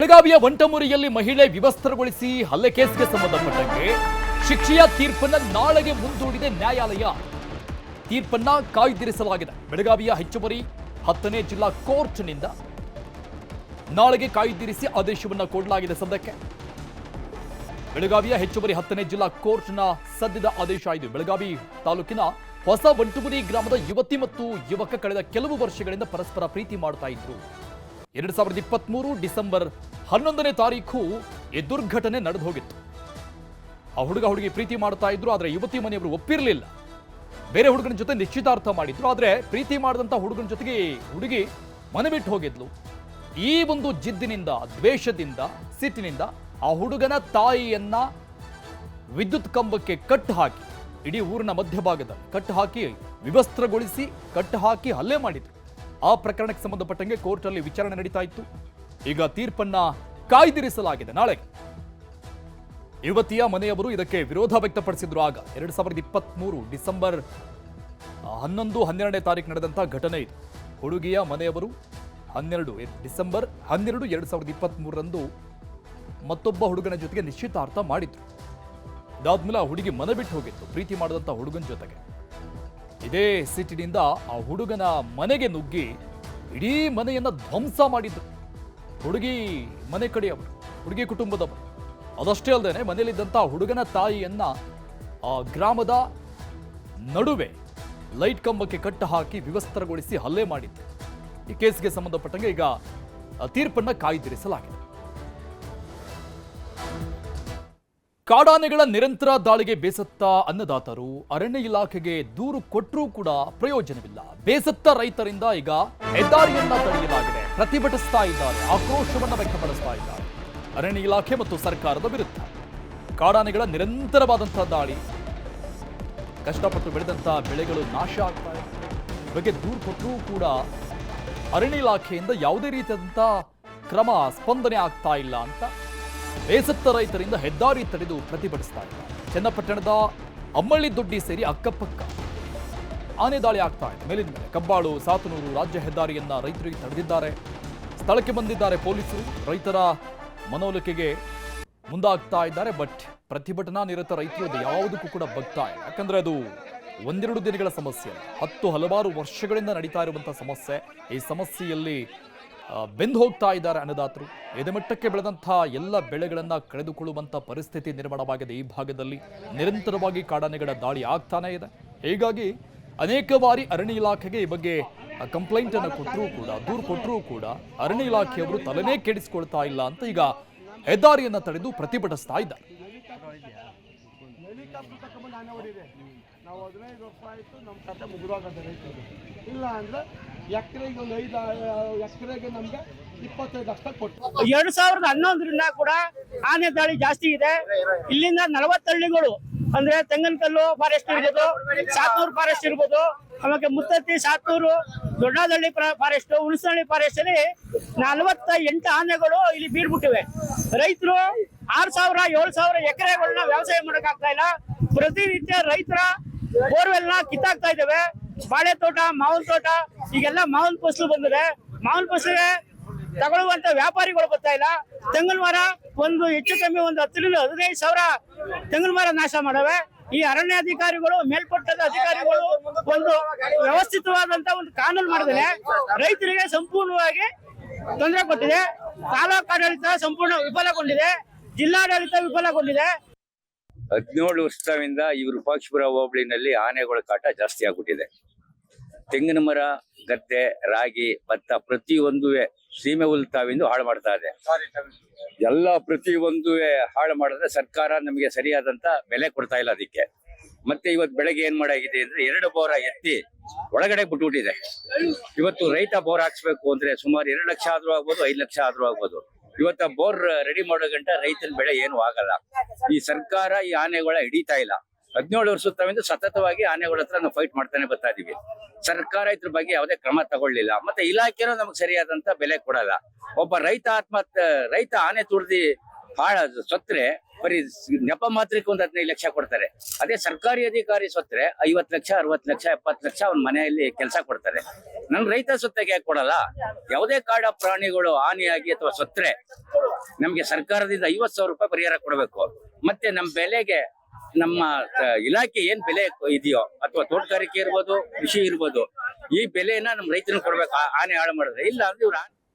ಬೆಳಗಾವಿಯ ವಂಟಮುರಿಯಲ್ಲಿ ಮಹಿಳೆ ವಿವಸ್ತ್ರಗೊಳಿಸಿ ಹಲ್ಲೆ ಕೇಸ್ಗೆ ಸಂಬಂಧಪಟ್ಟಂತೆ ಶಿಕ್ಷೆಯ ತೀರ್ಪನ್ನ ನಾಳೆಗೆ ಮುಂದೂಡಿದೆ ನ್ಯಾಯಾಲಯ. ತೀರ್ಪನ್ನ ಕಾಯ್ದಿರಿಸಲಾಗಿದೆ. ಬೆಳಗಾವಿಯ ಹೆಚ್ಚುವರಿ 10ನೇ ಜಿಲ್ಲಾ ಕೋರ್ಟ್ನಿಂದ ನಾಳೆಗೆ ಕಾಯ್ದಿರಿಸಿ ಆದೇಶವನ್ನ ಕೊಡಲಾಗಿದೆ. ಸದ್ಯಕ್ಕೆ ಬೆಳಗಾವಿಯ ಹೆಚ್ಚುವರಿ 10ನೇ ಜಿಲ್ಲಾ ಕೋರ್ಟ್ನ ಸದ್ಯದ ಆದೇಶ ಇದು. ಬೆಳಗಾವಿ ತಾಲೂಕಿನ ಹೊಸ ವಂಟಮುರಿ ಗ್ರಾಮದ ಯುವತಿ ಮತ್ತು ಯುವಕ ಕಳೆದ ಕೆಲವು ವರ್ಷಗಳಿಂದ ಪರಸ್ಪರ ಪ್ರೀತಿ ಮಾಡ್ತಾ ಇದ್ರು. 2023 ಡಿಸೆಂಬರ್ 11ನೇ ತಾರೀಕು ಈ ದುರ್ಘಟನೆ ನಡೆದು ಹೋಗಿತ್ತು. ಆ ಹುಡುಗಿ ಪ್ರೀತಿ ಮಾಡ್ತಾ ಇದ್ರು, ಆದ್ರೆ ಯುವತಿ ಮನೆಯವರು ಒಪ್ಪಿರಲಿಲ್ಲ. ಬೇರೆ ಹುಡುಗನ ಜೊತೆ ನಿಶ್ಚಿತಾರ್ಥ ಮಾಡಿದ್ರು, ಆದ್ರೆ ಪ್ರೀತಿ ಮಾಡಿದಂತ ಹುಡುಗನ ಜೊತೆಗೆ ಹುಡುಗಿ ಮನೆ ಬಿಟ್ಟು ಹೋಗಿದ್ಲು. ಈ ಒಂದು ಜಿದ್ದಿನಿಂದ, ದ್ವೇಷದಿಂದ, ಸಿಟ್ಟಿನಿಂದ ಆ ಹುಡುಗನ ತಾಯಿಯನ್ನ ವಿದ್ಯುತ್ ಕಂಬಕ್ಕೆ ಕಟ್ಟು ಹಾಕಿ, ಇಡೀ ಊರಿನ ಮಧ್ಯಭಾಗದಲ್ಲಿ ಕಟ್ಟು ಹಾಕಿ ವಿವಸ್ತ್ರಗೊಳಿಸಿ ಕಟ್ಟು ಹಾಕಿ ಹಲ್ಲೆ ಮಾಡಿದ್ರು. ಆ ಪ್ರಕರಣಕ್ಕೆ ಸಂಬಂಧಪಟ್ಟಂಗೆ ಕೋರ್ಟ್ ಅಲ್ಲಿ ವಿಚಾರಣೆ ನಡೀತಾ ಇತ್ತು. ಈಗ ತೀರ್ಪನ್ನ ಕಾಯ್ದಿರಿಸಲಾಗಿದೆ ನಾಳೆಗೆ. ಯುವತಿಯ ಮನೆಯವರು ಇದಕ್ಕೆ ವಿರೋಧ ವ್ಯಕ್ತಪಡಿಸಿದ್ರು. ಆಗ 2023 ಡಿಸೆಂಬರ್ 11-12ನೇ ತಾರೀಕು ನಡೆದಂತಹ ಘಟನೆ ಇದು. ಹುಡುಗಿಯ ಮನೆಯವರು ಡಿಸೆಂಬರ್ 12, 2023ರಂದು ಮತ್ತೊಬ್ಬ ಹುಡುಗನ ಜೊತೆಗೆ ನಿಶ್ಚಿತಾರ್ಥ ಮಾಡಿದ್ರು. ಅದಾದ್ಮೇಲೆ ಆ ಹುಡುಗಿ ಮನೆ ಬಿಟ್ಟು ಹೋಗಿತ್ತು ಪ್ರೀತಿ ಮಾಡಿದಂಥ ಹುಡುಗನ ಜೊತೆಗೆ. ಇದೇ ಸಿಟ್ಟಿನಿಂದ ಆ ಹುಡುಗನ ಮನೆಗೆ ನುಗ್ಗಿ ಇಡೀ ಮನೆಯನ್ನ ಧ್ವಂಸ ಮಾಡಿದ್ರು. ಹುಡುಗಿ ಮನೆ ಕಡೆಯವರು, ಹುಡುಗಿ ಕುಟುಂಬದವರು. ಅದಷ್ಟೇ ಅಲ್ಲದೆ ಮನೆಯಲ್ಲಿದ್ದಂಥ ಹುಡುಗನ ತಾಯಿಯನ್ನ ಆ ಗ್ರಾಮದ ನಡುವೆ ಲೈಟ್ ಕಂಬಕ್ಕೆ ಕಟ್ಟು ಹಾಕಿ ವಿವಸ್ತ್ರಗೊಳಿಸಿ ಹಲ್ಲೆ ಮಾಡಿದ್ರು. ಈ ಕೇಸ್ಗೆ ಸಂಬಂಧಪಟ್ಟಂಗೆ ಈಗ ತೀರ್ಪನ್ನ ಕಾಯ್ದಿರಿಸಲಾಗಿದೆ. ಕಾಡಾನೆಗಳ ನಿರಂತರ ದಾಳಿಗೆ ಬೇಸತ್ತ ಅನ್ನದಾತರು ಅರಣ್ಯ ಇಲಾಖೆಗೆ ದೂರು ಕೊಟ್ಟರೂ ಕೂಡ ಪ್ರಯೋಜನವಿಲ್ಲ. ಬೇಸತ್ತ ರೈತರಿಂದ ಈಗ ಹೆದ್ದಾರಿಯನ್ನ ತಡೆಯಲಾಗಿದೆ. ಪ್ರತಿಭಟಿಸ್ತಾ ಇದ್ದಾರೆ, ಆಕ್ರೋಶವನ್ನ ವ್ಯಕ್ತಪಡಿಸ್ತಾ ಇದ್ದಾರೆ ಅರಣ್ಯ ಇಲಾಖೆ ಮತ್ತು ಸರ್ಕಾರದ ವಿರುದ್ಧ. ಕಾಡಾನೆಗಳ ನಿರಂತರವಾದಂತಹ ದಾಳಿ, ಕಷ್ಟಪಟ್ಟು ಬೆಳೆದಂತಹ ಬೆಳೆಗಳು ನಾಶ ಆಗ್ತಾ ಇದೆ. ಈ ಬಗ್ಗೆ ದೂರು ಕೊಟ್ಟರೂ ಕೂಡ ಅರಣ್ಯ ಇಲಾಖೆಯಿಂದ ಯಾವುದೇ ರೀತಿಯಾದಂತಹ ಕ್ರಮ, ಸ್ಪಂದನೆ ಆಗ್ತಾ ಇಲ್ಲ ಅಂತ ಬೇಸತ್ತ ರೈತರಿಂದ ಹೆದ್ದಾರಿ ತಡೆದು ಪ್ರತಿಭಟಿಸ್ತಾ ಇದ್ದಾರೆ. ಚನ್ನಪಟ್ಟಣದ ಅಮ್ಮಳ್ಳಿ ದೊಡ್ಡಿ ಸೇರಿ ಅಕ್ಕಪಕ್ಕ ಆನೆ ದಾಳಿ ಆಗ್ತಾ ಇದೆ. ಮೇಲಿನ ಮೇಲೆ ಕಬ್ಬಾಳು, ಸಾತನೂರು ರಾಜ್ಯ ಹೆದ್ದಾರಿಯನ್ನ ರೈತರಿಗೆ ತಡೆದಿದ್ದಾರೆ. ಸ್ಥಳಕ್ಕೆ ಬಂದಿದ್ದಾರೆ ಪೊಲೀಸರು. ರೈತರ ಮನವೊಲಿಕೆಗೆ ಮುಂದಾಗ್ತಾ ಇದ್ದಾರೆ. ಬಟ್ ಪ್ರತಿಭಟನಾ ನಿರತ ರೈತರು ಅದು ಯಾವುದಕ್ಕೂ ಕೂಡ ಬಗ್ತಾ ಇಲ್ಲ. ಯಾಕಂದ್ರೆ ಅದು ಒಂದೆರಡು ದಿನಗಳ ಸಮಸ್ಯೆ, ಹಲವಾರು ವರ್ಷಗಳಿಂದ ನಡೀತಾ ಇರುವಂತಹ ಸಮಸ್ಯೆ. ಈ ಸಮಸ್ಯೆಯಲ್ಲಿ ಬೆಂದು ಹೋಗ್ತಾ ಇದ್ದಾರೆ ಅನ್ನದಾತರು. ಎದೆಮಟ್ಟಕ್ಕೆ ಬೆಳೆದಂತಹ ಎಲ್ಲ ಬೆಳೆಗಳನ್ನ ಕಳೆದುಕೊಳ್ಳುವಂತ ಪರಿಸ್ಥಿತಿ ನಿರ್ಮಾಣವಾಗಿದೆ. ಈ ಭಾಗದಲ್ಲಿ ನಿರಂತರವಾಗಿ ಕಾಡಾನೆಗಳ ದಾಳಿ ಆಗ್ತಾನೆ ಇದೆ. ಹೀಗಾಗಿ ಅನೇಕ ಬಾರಿ ಅರಣ್ಯ ಇಲಾಖೆಗೆ ಈ ಬಗ್ಗೆ ಕಂಪ್ಲೇಂಟ್ ಅನ್ನು ಕೊಟ್ಟರೂ ಕೂಡ, ದೂರು ಕೊಟ್ಟರೂ ಕೂಡ ಅರಣ್ಯ ಇಲಾಖೆಯವರು ತಲೆನೇ ಕೆಡಿಸಿಕೊಳ್ತಾ ಇಲ್ಲ ಅಂತ ಈಗ ಹೆದ್ದಾರಿಯನ್ನ ತಡೆದು ಪ್ರತಿಭಟಿಸ್ತಾ ಇದ್ದಾರೆ. ನಾವು 15 ವರ್ಷ ಆಯಿತು ನಮ್ಮ ಕತೆ ಮುಗಿದೋಗತ್ತೆ ರೈತರಿಗೆ. ಇಲ್ಲ ಅಂದ್ರೆ ಎಕರೆಗೆ ಒಂದು 5 ಎಕರೆಗೆ ನಮ್ಗೆ 25 ಲಕ್ಷ ಕೊಟ್ಟು 2011ರಿಂದ ಕೂಡ ಆನೆ ದಾಳಿ ಜಾಸ್ತಿ ಇದೆ. ಇಲ್ಲಿಂದ 40 ಹಳ್ಳಿಗಳು ಅಂದ್ರೆ ತೆಂಗನಕಲ್ಲು ಫಾರೆಸ್ಟ್ ಇರ್ಬೋದು, ಸಾತೂರು ಫಾರೆಸ್ಟ್ ಇರ್ಬೋದು, ಆಮೇಲೆ ಮುತ್ತತ್ತಿ, ಸಾತೂರು, ದೊಡ್ಡದಹಳ್ಳಿ ಫಾರೆಸ್ಟ್, ಹುಣಸಹಳ್ಳಿ ಫಾರೆಸ್ಟ್ ಅಲ್ಲಿ 48 ಆನೆಗಳು ಇಲ್ಲಿ ಬೀರ್ಬಿಟ್ಟಿವೆ. ರೈತರು 6,000, 7,000 ಎಕರೆಗಳನ್ನ ವ್ಯವಸಾಯ ಮಾಡಕ್ಕಾಗ್ತಾ ಇಲ್ಲ. ಪ್ರತಿನಿತ್ಯ ರೈತರ ಬೋರ್ವೆಲ್ನ ಕಿತ್ತಾಕ್ತಾ ಇದ್ದೇವೆ. ಬಾಳೆ ತೋಟ, ಮಾವಿನ ತೋಟ, ಈಗೆಲ್ಲ ಮಾವಿನ ಫಸಲು ಬಂದಿದೆ. ಮಾವಿನ ಫಸಲಿಗೆ ತಗೊಳ್ಳುವಂತ ವ್ಯಾಪಾರಿಗಳು ಬರ್ತಾ ಇಲ್ಲ. ತೆಂಗಿನ ಮರ ಒಂದು ಹೆಚ್ಚು ಕಮ್ಮಿ ಒಂದು 10ರಿಂದ 15,000 ತೆಂಗಿನ ಮರ ನಾಶ ಮಾಡವೆ. ಈ ಅರಣ್ಯಾಧಿಕಾರಿಗಳು, ಮೇಲ್ಪಟ್ಟದ ಅಧಿಕಾರಿಗಳು ಒಂದು ವ್ಯವಸ್ಥಿತವಾದಂತ ಒಂದು ಕಾನೂನು ಮಾಡಿದರೆ ರೈತರಿಗೆ ಸಂಪೂರ್ಣವಾಗಿ ತೊಂದರೆ ಕೊಟ್ಟಿದೆ. ತಾಲೂಕು ಆಡಳಿತ ಸಂಪೂರ್ಣ ವಿಫಲಗೊಂಡಿದೆ, ಜಿಲ್ಲಾಡಳಿತ ವಿಫಲಗೊಂಡಿದೆ. 17 ವರ್ಷದಿಂದ ಈ ವಿರೂಪಾಕ್ಷಪುರ ಹೋಬಳಿನಲ್ಲಿ ಆನೆಗಳ ಕಾಟ ಜಾಸ್ತಿ ಆಗ್ಬಿಟ್ಟಿದೆ. ತೆಂಗಿನ ಮರ, ಗದ್ದೆ, ರಾಗಿ, ಭತ್ತ ಪ್ರತಿಯೊಂದು ಸೀಮೆ ಹುಲ್ತಾವಿಂದು ಹಾಳು ಮಾಡ್ತಾ ಇದೆ. ಎಲ್ಲ ಪ್ರತಿಯೊಂದು ಹಾಳು ಮಾಡಿದ್ರೆ ಸರ್ಕಾರ ನಮಗೆ ಸರಿಯಾದಂತ ಬೆಲೆ ಕೊಡ್ತಾ ಇಲ್ಲ ಅದಕ್ಕೆ. ಮತ್ತೆ ಇವತ್ತು ಬೆಳಗ್ಗೆ ಏನ್ ಮಾಡಾಗಿದೆ ಅಂದ್ರೆ 2 ಬೋರ ಎತ್ತಿ ಒಳಗಡೆ ಬಿಟ್ಬಿಟ್ಟಿದೆ. ಇವತ್ತು ರೈತ ಬೋರ್ ಹಾಕ್ಸ್ಬೇಕು ಅಂದ್ರೆ ಸುಮಾರು 2 ಲಕ್ಷ ಆದ್ರೂ ಆಗ್ಬೋದು, 5 ಲಕ್ಷ ಆದ್ರೂ ಆಗ್ಬೋದು. ಇವತ್ತ ಬೋರ್ ರೆಡಿ ಮಾಡೋ ಗಂಟ ರೈತನ ಬೆಳೆ ಏನು ಆಗಲ್ಲ. ಈ ಸರ್ಕಾರ ಈ ಆನೆಗಳ ಹಿಡಿತಾ ಇಲ್ಲ. 17 ವರ್ಷದಿಂದ ಸತತವಾಗಿ ಆನೆಗಳ ಹತ್ರ ನಾವು ಫೈಟ್ ಮಾಡ್ತಾನೆ ಬರ್ತಾ ಇದೀವಿ. ಸರ್ಕಾರ ಇದ್ರ ಬಗ್ಗೆ ಯಾವುದೇ ಕ್ರಮ ತಗೊಳ್ಳಿಲ್ಲ. ಮತ್ತೆ ಇಲಾಖೆನೂ ನಮ್ಗೆ ಸರಿಯಾದಂತ ಬೆಲೆ ಕೊಡಲ್ಲ. ಒಬ್ಬ ರೈತ ಆನೆ ತುಳಿದಿ ಸತ್ರೆ ಬರೀ ನೆಪ ಮಾತ್ರಕ್ಕೆ ಒಂದು 15 ಲಕ್ಷ ಕೊಡ್ತಾರೆ. ಅದೇ ಸರ್ಕಾರಿ ಅಧಿಕಾರಿ ಸೊತ್ತರೆ 50 ಲಕ್ಷ 60 ಲಕ್ಷ 70 ಲಕ್ಷ ಅವ್ನ ಮನೆಯಲ್ಲಿ ಕೆಲಸ ಕೊಡ್ತಾರೆ. ನನ್ ರೈತ ಸೊತ್ತಾಗಿ ಯಾಕೆ ಕೊಡಲ್ಲ? ಯಾವುದೇ ಕಾಡ ಪ್ರಾಣಿಗಳು ಹಾನಿಯಾಗಿ ಅಥವಾ ಸೊತ್ತರೆ ನಮ್ಗೆ ಸರ್ಕಾರದಿಂದ 50,000 ರೂಪಾಯಿ ಪರಿಹಾರ ಕೊಡಬೇಕು. ಮತ್ತೆ ನಮ್ಮ ಬೆಲೆಗೆ ನಮ್ಮ ಇಲಾಖೆ ಏನ್ ಬೆಲೆ ಇದೆಯೋ ಅಥವಾ ತೋಟಗಾರಿಕೆ ಇರ್ಬೋದು, ಕೃಷಿ ಇರ್ಬೋದು, ಈ ಬೆಲೆನ ನಮ್ಮ ರೈತನ ಕೊಡ್ಬೇಕು. ಆನೆ ಹಾಳು ಮಾಡಿದ್ರೆ ಇಲ್ಲ ಅಂದ್ರೆ ಇವ್ರು